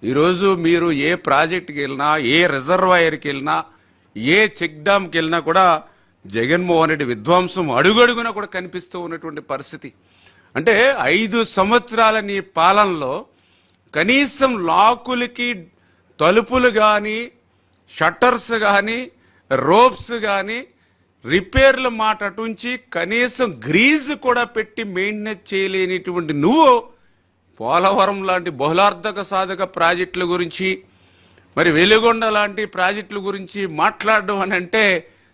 ఈరోజు మీరు ఏ ప్రాజెక్టుకి వెళ్ళినా, ఏ రిజర్వాయర్కి వెళ్ళినా, ఏ చెక్ డ్యామ్కి వెళ్ళినా కూడా జగన్మోహన్ రెడ్డి విధ్వంసం అడుగడుగున కూడా కనిపిస్తూ ఉన్నటువంటి పరిస్థితి. అంటే 5 సంవత్సరాల నీ పాలనలో కనీసం లాకులకి తలుపులు కానీ, షట్టర్స్ కానీ, రోప్స్ కానీ, రిపేర్ల మాట అటుంచి కనీసం గ్రీజ్ కూడా పెట్టి మెయింటెనెన్స్ చేయలేనిటువంటి నువ్వు పోలవరం లాంటి బహుళార్థక సాధక ప్రాజెక్టుల గురించి, మరి వెలుగొండ లాంటి ప్రాజెక్టుల గురించి మాట్లాడడం అని అంటే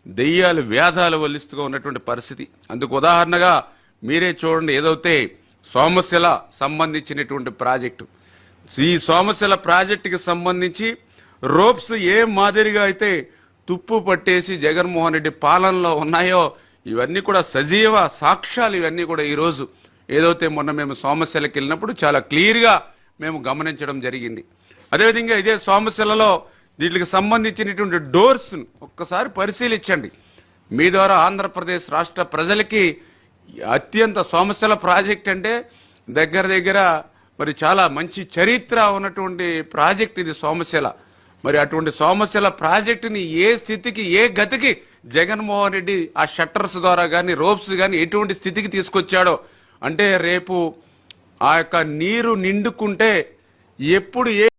దెయ్యాలు వేదాలు వల్లిస్తుగా ఉన్నటువంటి పరిస్థితి. అందుకు ఉదాహరణగా మీరే చూడండి, ఏదైతే సోమశిల సంబంధించినటువంటి ప్రాజెక్టు, ఈ సోమశిల ప్రాజెక్టుకి సంబంధించి రోప్స్ ఏ మాదిరిగా అయితే తుప్పు పట్టేసి జగన్మోహన్ రెడ్డి పాలనలో ఉన్నాయో ఇవన్నీ కూడా సజీవ సాక్ష్యాలు. ఇవన్నీ కూడా ఈరోజు ఏదైతే మొన్న మేము సోమశిలకి వెళ్ళినప్పుడు చాలా క్లియర్గా మేము గమనించడం జరిగింది. అదేవిధంగా ఇదే సోమశిలలో వీటికి సంబంధించినటువంటి డోర్స్ ఒక్కసారి పరిశీలించండి. మీ ద్వారా ఆంధ్రప్రదేశ్ రాష్ట్ర ప్రజలకి అత్యంత సోమశిల ప్రాజెక్ట్ అంటే దగ్గర మరి చాలా మంచి చరిత్ర ఉన్నటువంటి ప్రాజెక్ట్ ఇది సోమశిల. మరి అటువంటి సోమశిల ప్రాజెక్టుని ఏ స్థితికి, ఏ గతికి జగన్మోహన్ రెడ్డి ఆ షట్టర్స్ ద్వారా కానీ, రోప్స్ కానీ ఎటువంటి స్థితికి తీసుకొచ్చాడో అంటే రేపు ఆ యొక్క నీరు నిండుకుంటే ఎప్పుడు ఏ